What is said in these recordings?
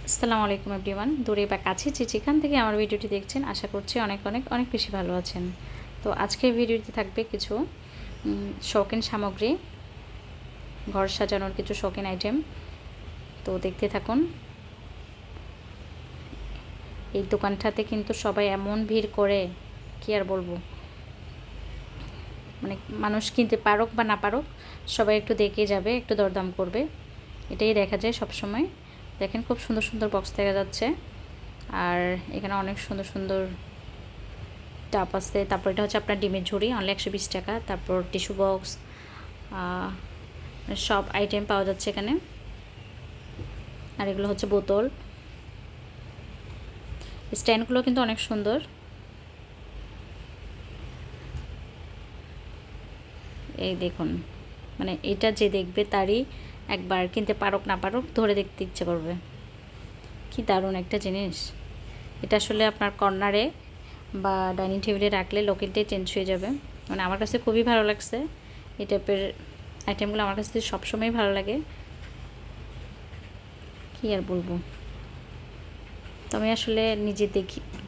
আসসালামু আলাইকুম এভরিওয়ান, দূরে বা কাছে যে যেখান থেকে আমার ভিডিওটি দেখছেন আশা করছি অনেক অনেক অনেক বেশি ভালো আছেন। তো আজকের ভিডিওতে থাকবে কিছু শৌখিন সামগ্রী, ঘর সাজানোর কিছু শৌখিন আইটেম। তো দেখতে থাকুন। এই দোকানটাতে কিন্তু সবাই এমন ভিড় করে, কি আর বলবো, মানে মানুষ কিনতে পারুক বা না পারুক সবাই একটু দেখে যাবে, একটু দরদাম করবে, এটাই দেখা যায় সব সময়। দেখেন খুব সুন্দর সুন্দর বক্স দেখা যাচ্ছে, আর এখানে অনেক সুন্দর সুন্দর টাপ আছে। তারপর এটা হচ্ছে আপনার ডিমের ঝুড়ি, অনলি 120 টাকা। তারপর টিস্যু বক্স, সব আইটেম পাওয়া যাচ্ছে এখানে। আর এগুলো হচ্ছে বোতল। স্ট্যান্ডগুলো কিন্তু অনেক সুন্দর। এই দেখুন, মানে এটা যে দেখবে তারই একবার কিনতে পারুক না পারুক ধরে দেখতে ইচ্ছে করবে। কি দারুণ একটা জিনিস! এটা আসলে আপনার কর্নারে বা ডাইনিং টেবিলে রাখলে লোকেলটাই চেঞ্জ হয়ে যাবে। মানে আমার কাছে খুবই ভালো লাগছে এই টাইপের আইটেমগুলো, আমার কাছে সবসময়ই ভালো লাগে। কি আর বলবো, তো আমি আসলে নিজে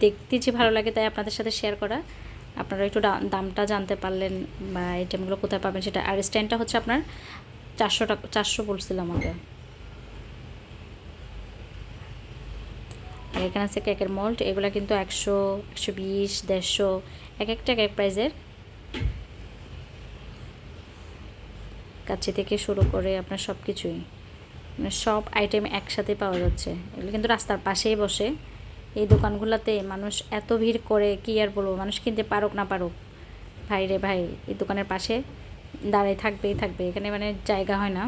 দেখতে যে ভালো লাগে তাই আপনাদের সাথে শেয়ার করা। আপনারা একটু দামটা জানতে পারলেন বা আইটেমগুলো কোথায় পাবেন সেটা। আর স্ট্যান্ডটা হচ্ছে আপনার 400 টাকা, 400 বলছিলাম আমাকে। আর এখানে আছে কেকের মোল্ড, এগুলো কিন্তু 100, 120, 150 এক একটা এক প্রাইজের। কাচ্চি থেকে শুরু করে আপনার সব কিছুই, মানে সব আইটেম একসাথে পাওয়া যাচ্ছে। এগুলো কিন্তু রাস্তার পাশেই বসে। এই দোকানগুলোতে মানুষ এত ভিড় করে, কি আর বলবো, মানুষ কিনতে পারুক না পারুক, ভাই রে ভাই, এই দোকানের পাশে দাঁড়ায় থাকবেই থাকবে। এখানে মানে জায়গা হয় না,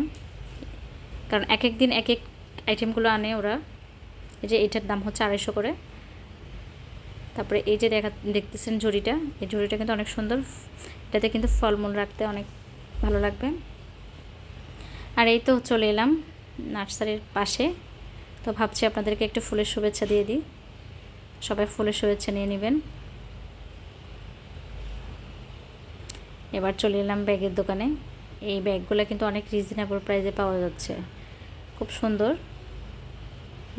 কারণ এক এক দিন এক এক আইটেমগুলো আনে ওরা। এই যে এটার দাম হচ্ছে 250 করে। তারপরে এই যে দেখতেছেন ঝুড়িটা, এই ঝুড়িটা কিন্তু অনেক সুন্দর। এটাতে কিন্তু ফলমূল রাখতে অনেক ভালো লাগবে। আর এই তো চলে এলাম নার্সারির পাশে। তো ভাবছি আপনাদেরকে একটু ফুলের শুভেচ্ছা দিয়ে দিই। সবাই ফুলের শুভেচ্ছা নিয়ে নেবেন। এবার চলে এলাম ব্যাগের দোকানে। এই ব্যাগগুলো কিন্তু অনেক রিজনেবল প্রাইসে পাওয়া যাচ্ছে, খুব সুন্দর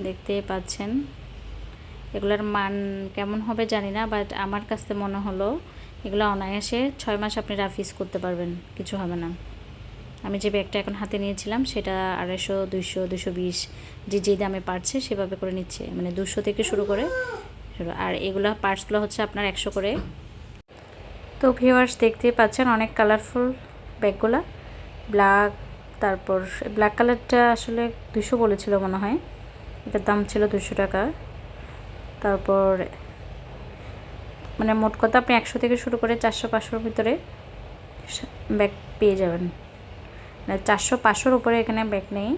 দেখতে পাচ্ছেন। এগুলোর মান কেমন হবে জানি না, বাট আমার কাছে মনে হলো এগুলো অনায়াসে 6 মাস আপনি রাফ ইউজ করতে পারবেন, কিছু হবে না। আমি যে ব্যাগটা এখন হাতে নিয়েছিলাম সেটা 250, 200, 220 যে দামে পারছে সেভাবে করে নিচ্ছে, মানে 200 থেকে শুরু করে। আর এগুলো পার্টসগুলো হচ্ছে আপনার 100 করে। তো ভিউয়ার্স দেখতেই পাচ্ছেন অনেক কালারফুল ব্যাগগুলো। ব্ল্যাক, তারপর ব্ল্যাক কালারটা আসলে 200 বলেছিল মনে হয়, এটার দাম ছিল 200 টাকা। তারপর মানে মোট কথা আপনি 100 থেকে শুরু করে 400, 500-র ভিতরে ব্যাগ পেয়ে যাবেন। মানে 400, 500-র উপরে এখানে ব্যাগ নেই।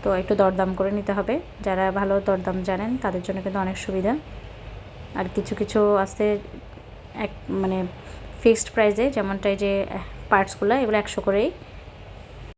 তো একটু দরদাম করে নিতে হবে, যারা ভালো দরদাম জানেন তাদের জন্য কিন্তু অনেক সুবিধা। আর কিছু কিছু আছে এক মানে ফিক্সড প্রাইসে, যেমনটা এই যে পার্টসগুলো, এগুলো 100 করেই।